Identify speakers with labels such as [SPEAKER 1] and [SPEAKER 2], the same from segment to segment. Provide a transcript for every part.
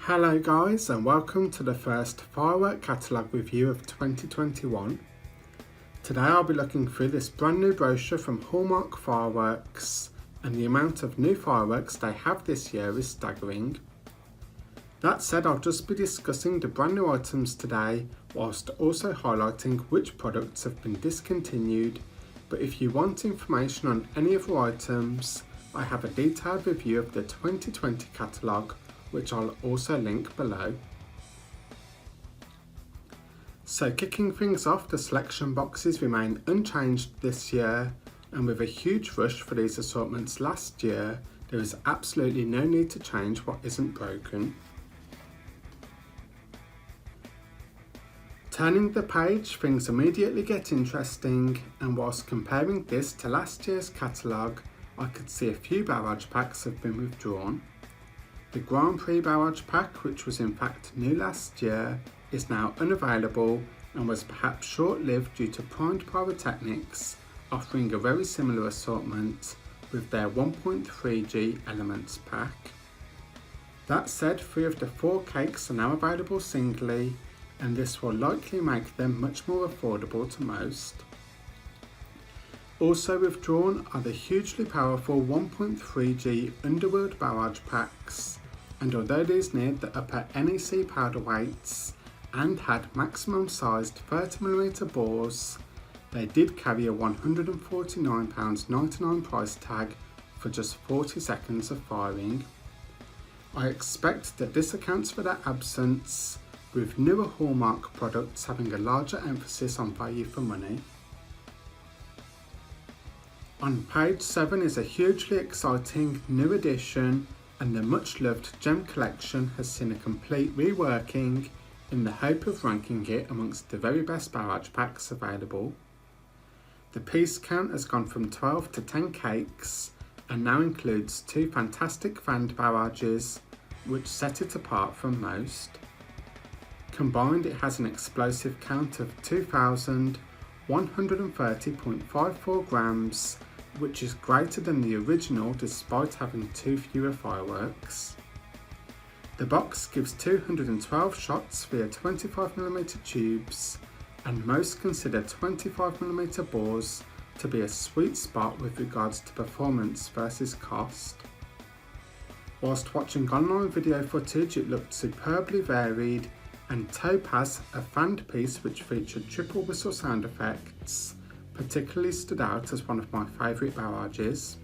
[SPEAKER 1] Hello guys, and welcome to the first firework catalogue review of 2021. Today I'll be looking through this brand new brochure from Hallmark Fireworks, and the amount of new fireworks they have this year is staggering. That said, I'll just be discussing the brand new items today, whilst also highlighting which products have been discontinued, but if you want information on any other items, I have a detailed review of the 2020 catalogue, which I'll also link below. So kicking things off, the selection boxes remain unchanged this year, and with a huge rush for these assortments last year, there is absolutely no need to change what isn't broken. Turning the page, things immediately get interesting, and whilst comparing this to last year's catalogue, I could see a few barrage packs have been withdrawn. The Grand Prix barrage pack, which was in fact new last year, is now unavailable and was perhaps short-lived due to Primed Pyrotechnics offering a very similar assortment with their 1.3G Elements pack. That said, 3 of the 4 cakes are now available singly, and this will likely make them much more affordable to most. Also withdrawn are the hugely powerful 1.3G Underworld barrage packs, and although these neared the upper NEC powder weights and had maximum sized 30mm bores, they did carry a £149.99 price tag for just 40 seconds of firing. I expect that this accounts for their absence, with newer Hallmark products having a larger emphasis on value for money. On page 7 is a hugely exciting new addition, and the much loved gem collection has seen a complete reworking in the hope of ranking it amongst the very best barrage packs available. The piece count has gone from 12 to 10 cakes and now includes 2 fantastic fanned barrages, which set it apart from most. Combined, it has an explosive count of 2,130.54 grams, which is greater than the original despite having 2 fewer fireworks. The box gives 212 shots via 25mm tubes, and most consider 25mm bores to be a sweet spot with regards to performance versus cost. Whilst watching online video footage, it looked superbly varied, and Topaz, a fanned piece which featured triple whistle sound effects, particularly stood out as one of my favourite barrages.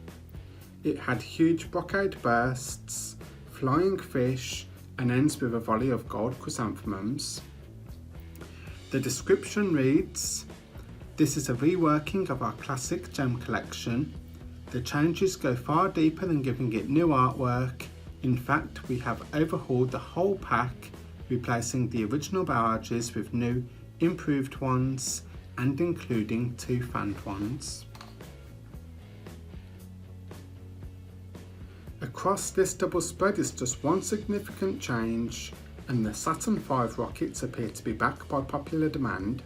[SPEAKER 1] It had huge brocade bursts, flying fish, and ends with a volley of gold chrysanthemums. The description reads, "This is a reworking of our classic gem collection. The changes go far deeper than giving it new artwork. In fact, we have overhauled the whole pack, replacing the original barrages with new, improved ones, and including 2 fanned ones." Across this double spread is just one significant change, and the Saturn V Rockets appear to be back by popular demand.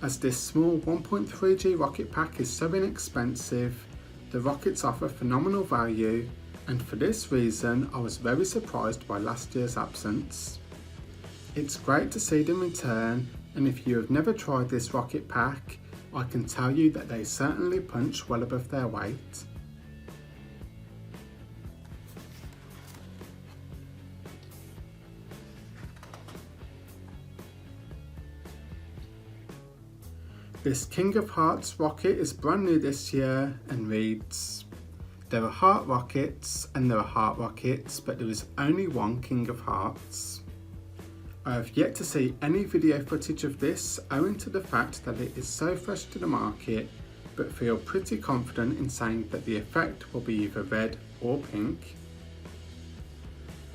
[SPEAKER 1] As this small 1.3G rocket pack is so inexpensive, the rockets offer phenomenal value, and for this reason I was very surprised by last year's absence. It's great to see them return, and if you have never tried this rocket pack, I can tell you that they certainly punch well above their weight. This King of Hearts rocket is brand new this year and reads, "There are heart rockets and there are heart rockets, but there is only one King of Hearts." I have yet to see any video footage of this owing to the fact that it is so fresh to the market, but feel pretty confident in saying that the effect will be either red or pink.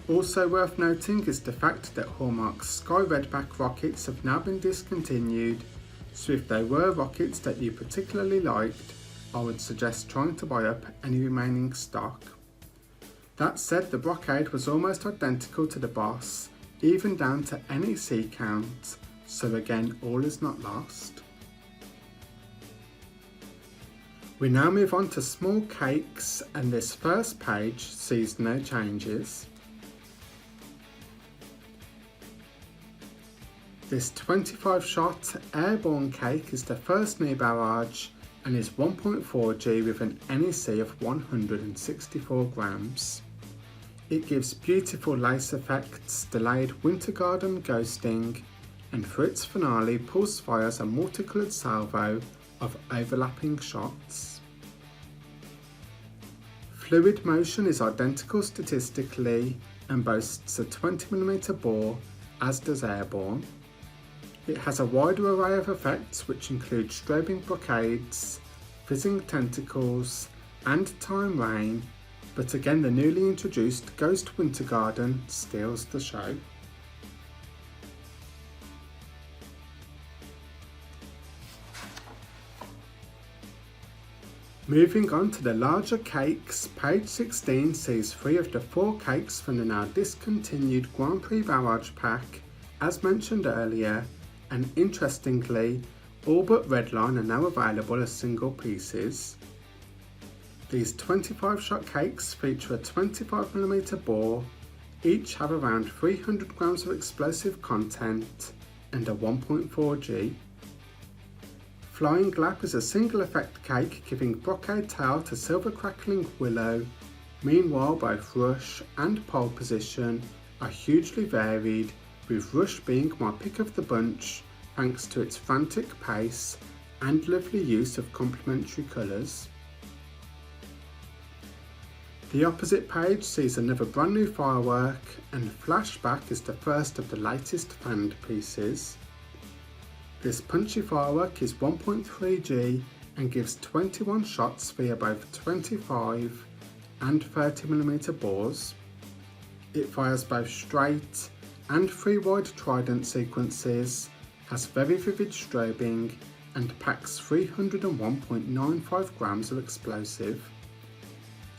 [SPEAKER 1] Also worth noting is the fact that Hallmark's Sky Redback rockets have now been discontinued, so if they were rockets that you particularly liked, I would suggest trying to buy up any remaining stock. That said, the brocade was almost identical to the boss, even down to NEC count, so again, all is not lost. We now move on to small cakes, and this first page sees no changes. This 25-shot Airborne cake is the first new barrage and is 1.4G with an NEC of 164 grams. It gives beautiful lace effects, delayed winter garden ghosting, and for its finale pulse fires a multicoloured salvo of overlapping shots. Fluid motion is identical statistically and boasts a 20mm bore, as does Airborne. It has a wider array of effects which include strobing blockades, fizzing tentacles and time rain, but again the newly introduced Ghost Winter Garden steals the show. Moving on to the larger cakes, page 16 sees 3 of the 4 cakes from the now discontinued Grand Prix Barrage pack, as mentioned earlier, and interestingly, all but Redline are now available as single pieces. These 25-shot cakes feature a 25mm bore, each have around 300 grams of explosive content and a 1.4G. Flying Glap is a single effect cake giving Brocade Tail to Silver Crackling Willow. Meanwhile, both Rush and Pole Position are hugely varied, with Rush being my pick of the bunch thanks to its frantic pace and lovely use of complementary colours. The opposite page sees another brand new firework, and Flashback is the first of the latest fanned pieces. This punchy firework is 1.3G and gives 21 shots via both 25 and 30mm bores. It fires both straight and 3 wide trident sequences, has very vivid strobing and packs 301.95 grams of explosive.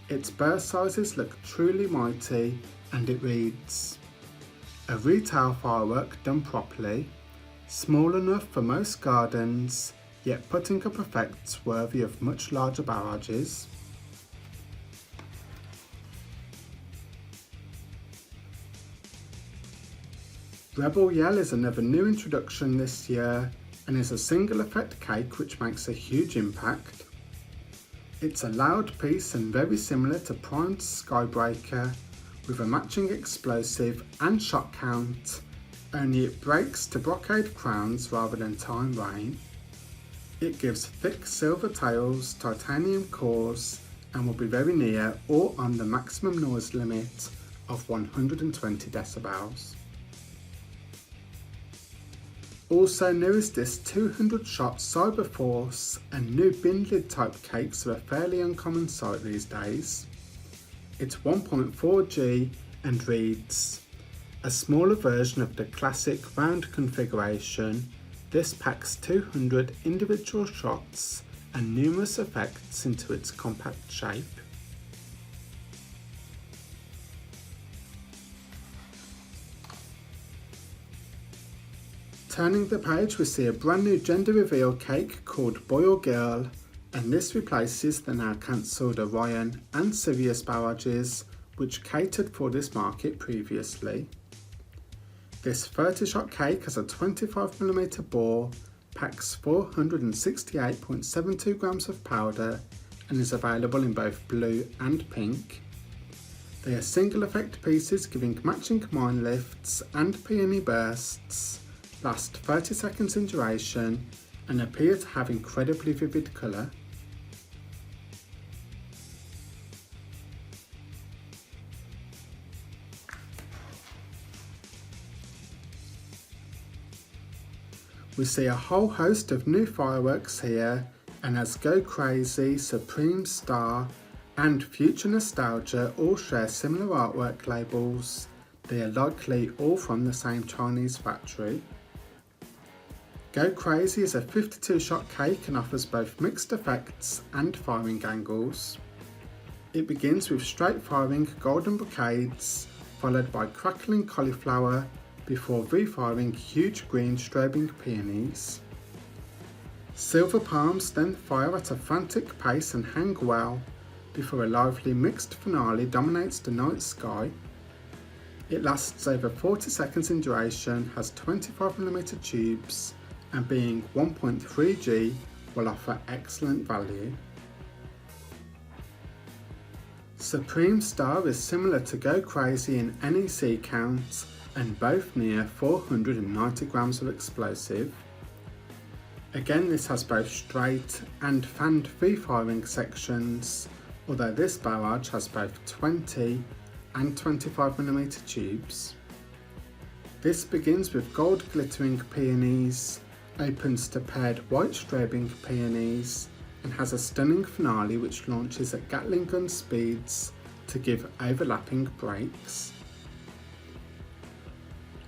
[SPEAKER 1] Its burst sizes look truly mighty, and it reads, "A retail firework done properly, small enough for most gardens, yet putting up effects worthy of much larger barrages." Rebel Yell is another new introduction this year and is a single effect cake which makes a huge impact. It's a loud piece and very similar to Primed Skybreaker, with a matching explosive and shot count, only it breaks to Brocade crowns rather than time rain. It gives thick silver tails, titanium cores, and will be very near or on the maximum noise limit of 120 decibels. Also new is this 200 shot Cyber Force, and new bin lid type cakes are a fairly uncommon sight these days. It's 1.4G and reads, "A smaller version of the classic round configuration, this packs 200 individual shots and numerous effects into its compact shape." Turning the page, we see a brand new gender reveal cake called Boy or Girl, and this replaces the now cancelled Orion and Sirius barrages, which catered for this market previously. This 30-shot cake has a 25mm bore, packs 468.72 grams of powder, and is available in both blue and pink. They are single effect pieces giving matching mine lifts and peony bursts, last 30 seconds in duration, and appear to have incredibly vivid colour. We see a whole host of new fireworks here, and as Go Crazy, Supreme Star and Future Nostalgia all share similar artwork labels, they are likely all from the same Chinese factory. Go Crazy is a 52-shot cake and offers both mixed effects and firing angles. It begins with straight firing golden brocades, followed by crackling cauliflower, before refiring huge green strobing peonies. Silver palms then fire at a frantic pace and hang well, before a lively mixed finale dominates the night sky. It lasts over 40 seconds in duration, has 25mm tubes, and being 1.3G will offer excellent value. Supreme Star is similar to Go Crazy in NEC count and both near 490 grams of explosive. Again, this has both straight and fanned free-firing sections, although this barrage has both 20 and 25mm tubes. This begins with gold glittering peonies, opens to paired white strobing peonies, and has a stunning finale which launches at Gatling gun speeds to give overlapping breaks.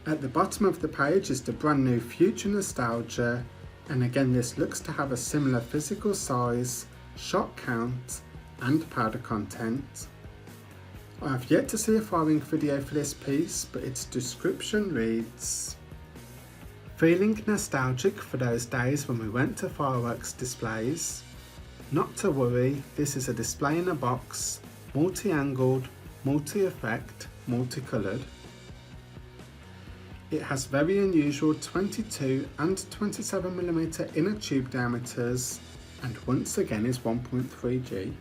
[SPEAKER 1] At the bottom of the page is the brand new Future Nostalgia, and again this looks to have a similar physical size, shot count and powder content. I have yet to see a firing video for this piece, but its description reads, "Feeling nostalgic for those days when we went to fireworks displays? Not to worry, this is a display in a box, multi-angled, multi-effect, multicoloured. It has very unusual 22 and 27mm inner tube diameters and once again is 1.3G.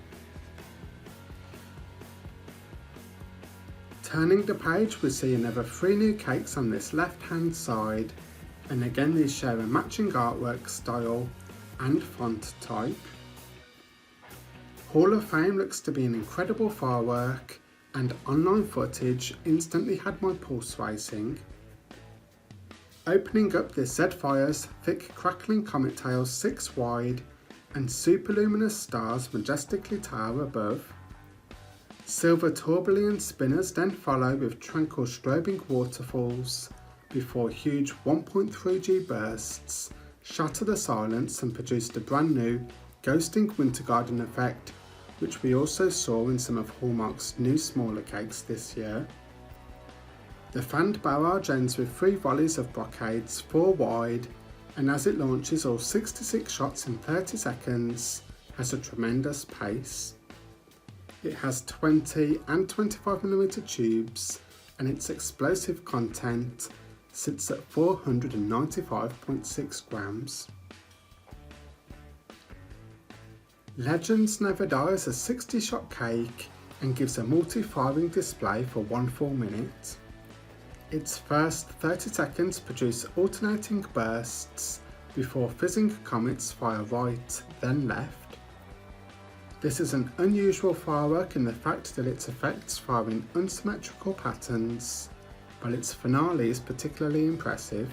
[SPEAKER 1] Turning the page, we see another 3 new cakes on this left hand side, and again these share a matching artwork style and font type. Hall of Fame looks to be an incredible firework, and online footage instantly had my pulse racing. Opening up this Z-Fire's thick crackling comet tails 6 wide and superluminous stars majestically tower above. Silver tourbillon spinners then follow with tranquil strobing waterfalls before huge 1.3G bursts shatter the silence and produce the brand new ghosting winter garden effect, which we also saw in some of Hallmark's new smaller cakes this year. The fanned barrage ends with 3 volleys of brocades 4 wide, and as it launches all 66 shots in 30 seconds, has a tremendous pace. It has 20 and 25mm tubes, and its explosive content sits at 495.6 grams. Legends Never Die is a 60-shot cake and gives a multi-firing display for 1 full minute. Its first 30 seconds produce alternating bursts before fizzing comets fire right, then left. This is an unusual firework in the fact that its effects fire in unsymmetrical patterns, while its finale is particularly impressive.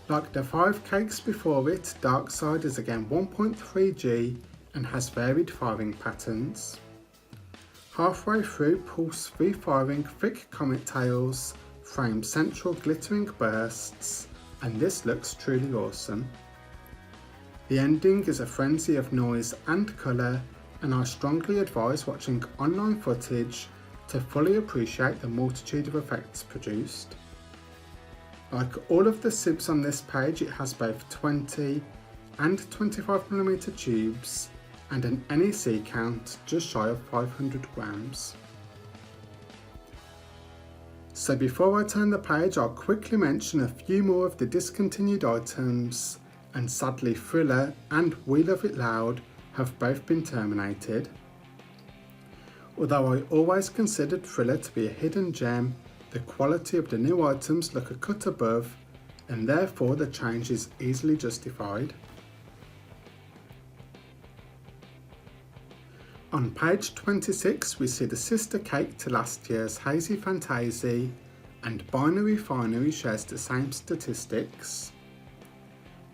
[SPEAKER 1] Like the 5 cakes before it, Dark Side is again 1.3G and has varied firing patterns. Halfway through, pulse free-firing thick comet tails frame central glittering bursts, and this looks truly awesome. The ending is a frenzy of noise and colour, and I strongly advise watching online footage to fully appreciate the multitude of effects produced. Like all of the sibs on this page, it has both 20 and 25mm tubes and an NEC count just shy of 500 grams. So before I turn the page, I'll quickly mention a few more of the discontinued items, and sadly Thriller and We Love It Loud have both been terminated. Although I always considered Thriller to be a hidden gem, the quality of the new items look a cut above, and therefore the change is easily justified. On page 26 we see the sister cake to last year's Hazy Fantasy, and Binary Finery shares the same statistics.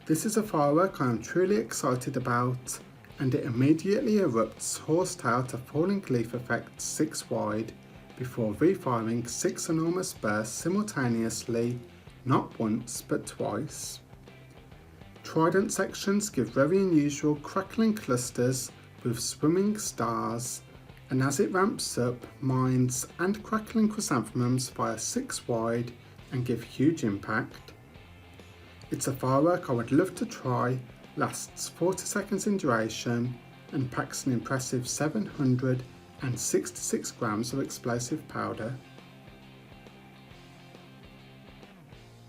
[SPEAKER 1] This is a firework I am truly excited about, and it immediately erupts horsetail to falling leaf effect 6 wide, before refiring 6 enormous bursts simultaneously, not once but twice. Trident sections give very unusual crackling clusters with swimming stars, and as it ramps up, mines and crackling chrysanthemums fire 6 wide and give huge impact. It's a firework I would love to try, lasts 40 seconds in duration, and packs an impressive 700 and 66 grams of explosive powder.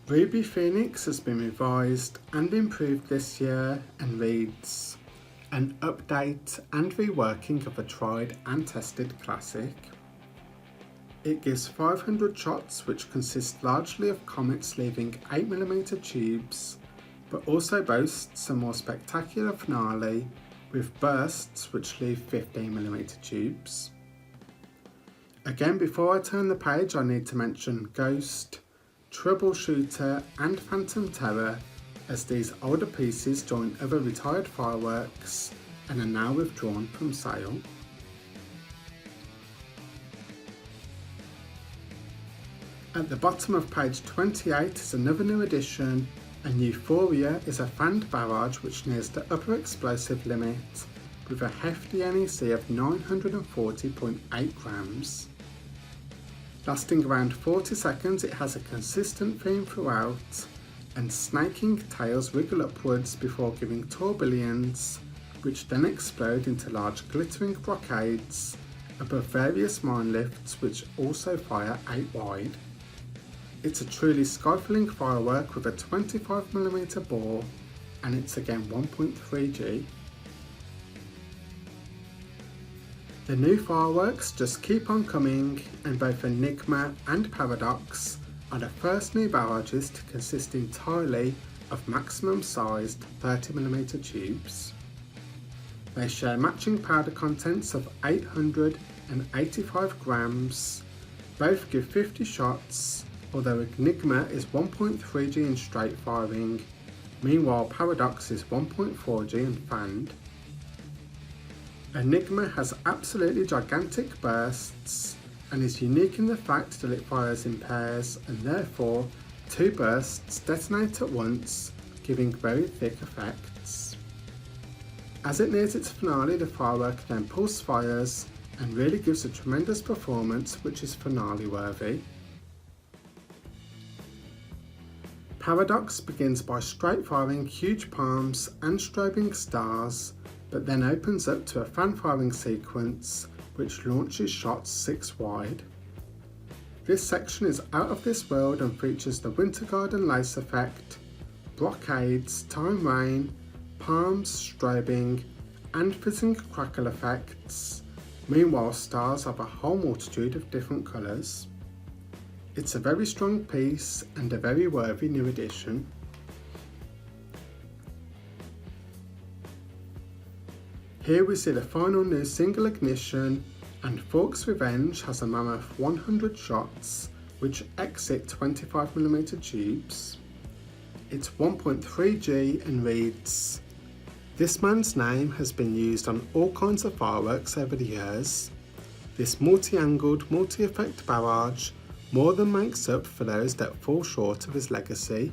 [SPEAKER 1] Ruby Phoenix has been revised and improved this year and reads: an update and reworking of a tried and tested classic. It gives 500 shots which consist largely of comets leaving 8mm tubes, but also boasts a more spectacular finale with bursts which leave 15mm tubes. Again, before I turn the page, I need to mention Ghost, Troubleshooter and Phantom Terror, as these older pieces join other retired fireworks and are now withdrawn from sale. At the bottom of page 28 is another new addition, and Euphoria is a fanned barrage which nears the upper explosive limit with a hefty NEC of 940.8 grams. Lasting around 40 seconds, it has a consistent theme throughout, and snaking tails wriggle upwards before giving tourbillons, which then explode into large glittering brocades above various mine lifts which also fire 8 wide. It's a truly sky-filling firework with a 25mm bore, and it's again 1.3G. The new fireworks just keep on coming, and both Enigma and Paradox are the first new barrages to consist entirely of maximum sized 30mm tubes. They share matching powder contents of 885 grams, both give 50 shots, although Enigma is 1.3G in straight firing, meanwhile Paradox is 1.4G in fanned. Enigma has absolutely gigantic bursts and is unique in the fact that it fires in pairs, and therefore 2 bursts detonate at once, giving very thick effects. As it nears its finale, the firework then pulse fires and really gives a tremendous performance which is finale worthy. Paradox begins by straight firing huge palms and strobing stars, but then opens up to a fan firing sequence which launches shots 6 wide. This section is out of this world and features the Winter Garden lace effect, brocades, time rain, palms, strobing and fizzing crackle effects, meanwhile stars have a whole multitude of different colours. It's a very strong piece and a very worthy new addition. Here we see the final new single ignition, and Fork's Revenge has a mammoth 100 shots which exit 25mm tubes. It's 1.3G and reads: this man's name has been used on all kinds of fireworks over the years. This multi-angled, multi-effect barrage more than makes up for those that fall short of his legacy.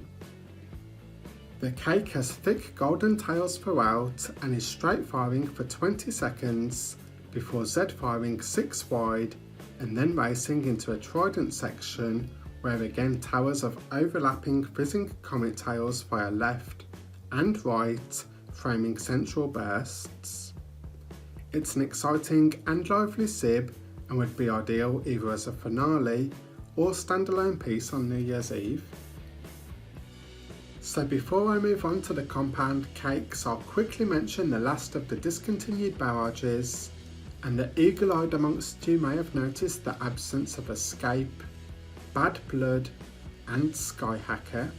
[SPEAKER 1] The cake has thick golden tails throughout and is straight firing for 20 seconds before Z firing 6 wide and then racing into a trident section where again towers of overlapping fizzing comet tails fire left and right, framing central bursts. It's an exciting and lively sib and would be ideal either as a finale or standalone piece on New Year's Eve. So before I move on to the compound cakes, I'll quickly mention the last of the discontinued barrages, and the eagle-eyed amongst you may have noticed the absence of Escape, Bad Blood and Skyhacker.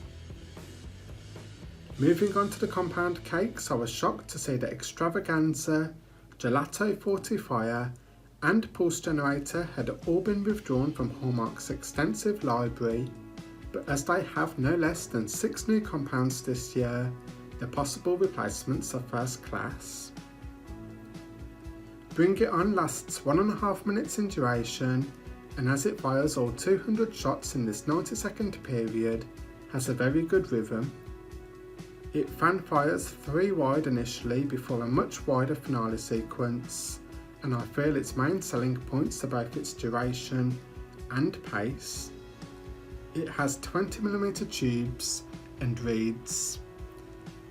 [SPEAKER 1] Moving on to the compound cakes, I was shocked to see that Extravaganza, Gelato 40 Fire and Pulse Generator had all been withdrawn from Hallmark's extensive library, but as they have no less than 6 new compounds this year, the possible replacements are first class. Bring It On lasts 1.5 minutes in duration, and as it fires all 200 shots in this 90-second period, has a very good rhythm. It fan fires 3 wide initially before a much wider finale sequence, and I feel its main selling points are both its duration and pace. It has 20mm tubes and reads: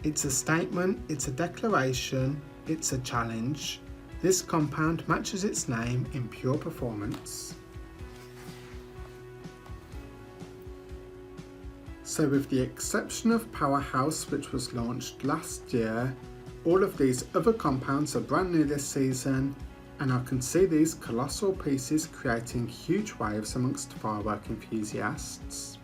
[SPEAKER 1] it's a statement, it's a declaration, it's a challenge. This compound matches its name in pure performance. So with the exception of Powerhouse, which was launched last year, all of these other compounds are brand new this season, and I can see these colossal pieces creating huge waves amongst firework enthusiasts.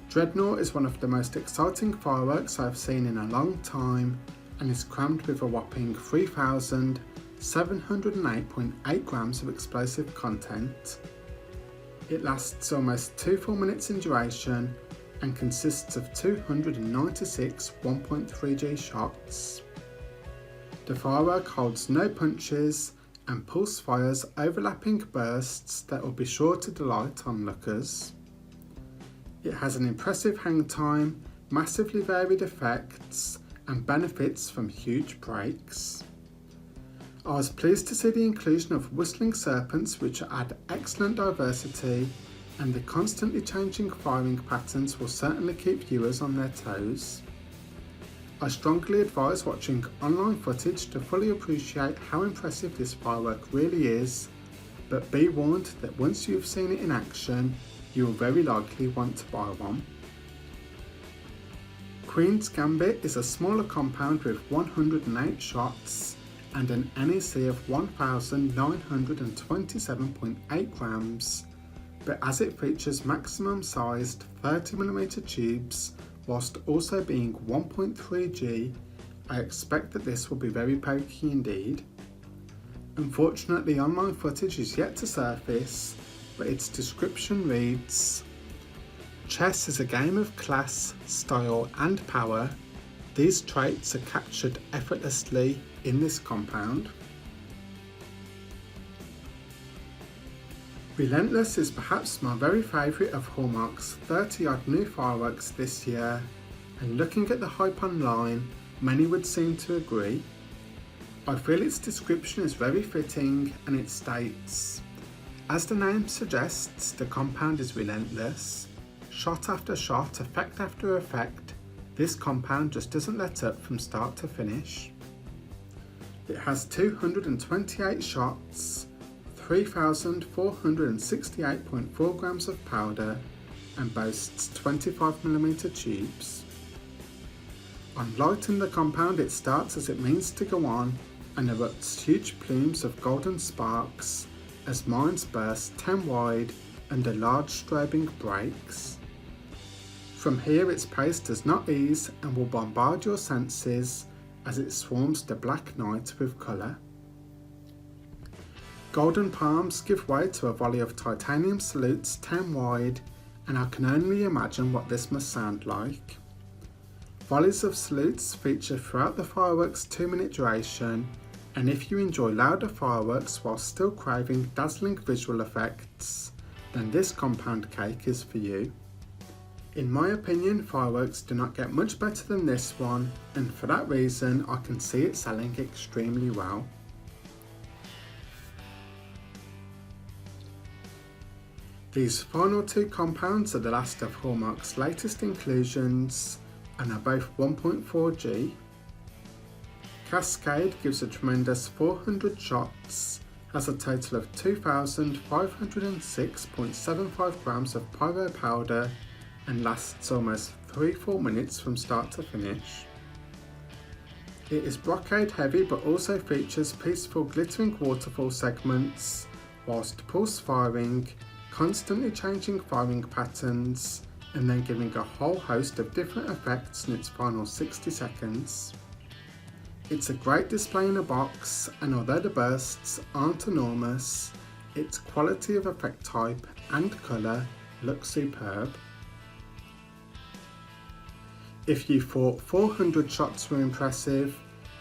[SPEAKER 1] Dreadnought is one of the most exciting fireworks I've seen in a long time, and is crammed with a whopping 3,708.8 grams of explosive content. It lasts almost 2 full minutes in duration and consists of 296 1.3G shots. The firework holds no punches and pulse fires overlapping bursts that will be sure to delight onlookers. It has an impressive hang time, massively varied effects, and benefits from huge breaks. I was pleased to see the inclusion of whistling serpents, which add excellent diversity, and the constantly changing firing patterns will certainly keep viewers on their toes. I strongly advise watching online footage to fully appreciate how impressive this firework really is, but be warned that once you've seen it in action, you will very likely want to buy one. Queen's Gambit is a smaller compound with 108 shots and an NEC of 1,927.8 grams, but as it features maximum sized 30mm tubes whilst also being 1.3G, I expect that this will be very pokey indeed. Unfortunately, online footage is yet to surface, but its description reads, "Chess is a game of class, style and power. These traits are captured effortlessly in this compound." Relentless is perhaps my very favourite of Hallmark's 30-odd new fireworks this year, and looking at the hype online, many would seem to agree. I feel its description is very fitting, and it states, "As the name suggests, the compound is relentless. Shot after shot, effect after effect, this compound just doesn't let up from start to finish." It has 228 shots, 3,468.4 grams of powder, and boasts 25mm tubes. On lighting the compound, it starts as it means to go on and erupts huge plumes of golden sparks as mines burst 10 wide under large strobing breaks. From here, its pace does not ease and will bombard your senses as it swarms the black night with colour. Golden palms give way to a volley of titanium salutes 10 wide, and I can only imagine what this must sound like. Volleys of salutes feature throughout the fireworks' 2-minute duration, and if you enjoy louder fireworks while still craving dazzling visual effects, then this compound cake is for you. In my opinion, fireworks do not get much better than this one, and for that reason I can see it selling extremely well. These final two compounds are the last of Hallmark's latest inclusions and are both 1.4G. Cascade gives a tremendous 400 shots, has a total of 2,506.75 grams of pyro powder, and lasts almost 3 full minutes from start to finish. It is brocade heavy but also features peaceful glittering waterfall segments, whilst pulse firing, constantly changing firing patterns, and then giving a whole host of different effects in its final 60 seconds. It's a great display in a box, and although the bursts aren't enormous, its quality of effect type and colour looks superb. If you thought 400 shots were impressive,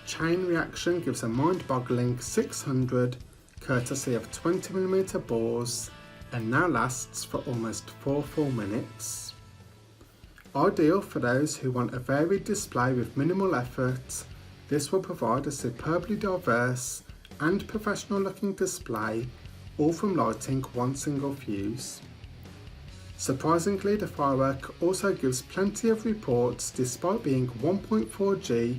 [SPEAKER 1] Chain Reaction gives a mind-boggling 600 courtesy of 20mm bores, and now lasts for almost 4 full minutes. Ideal for those who want a varied display with minimal effort, this will provide a superbly diverse and professional looking display, all from lighting one single fuse. Surprisingly, the firework also gives plenty of reports despite being 1.4G,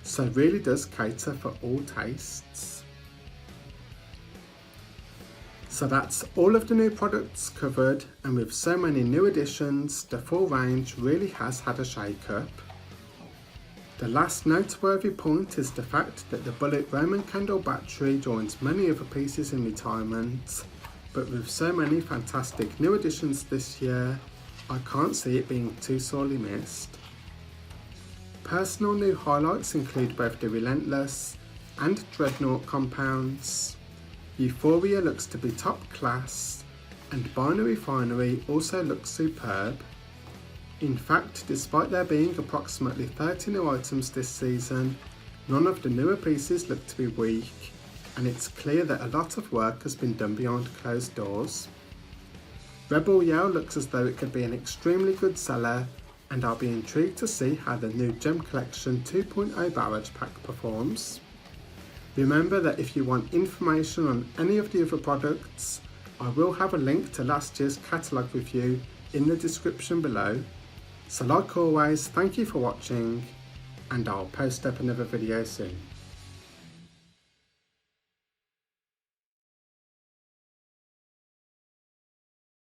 [SPEAKER 1] so really does cater for all tastes. So that's all of the new products covered, and with so many new additions, the full range really has had a shake-up. The last noteworthy point is the fact that the bullet Roman candle battery joins many other pieces in retirement, but with so many fantastic new additions this year, I can't see it being too sorely missed. Personal new highlights include both the Relentless and Dreadnought compounds. Euphoria looks to be top class, and Binary Finery also looks superb. In fact, despite there being approximately 30 new items this season, none of the newer pieces look to be weak, and it's clear that a lot of work has been done behind closed doors. Rebel Yell looks as though it could be an extremely good seller, and I'll be intrigued to see how the new Gem Collection 2.0 Barrage pack performs. Remember that if you want information on any of the other products, I will have a link to last year's catalogue review in the description below. So like always, thank you for watching, and I'll post up another video soon.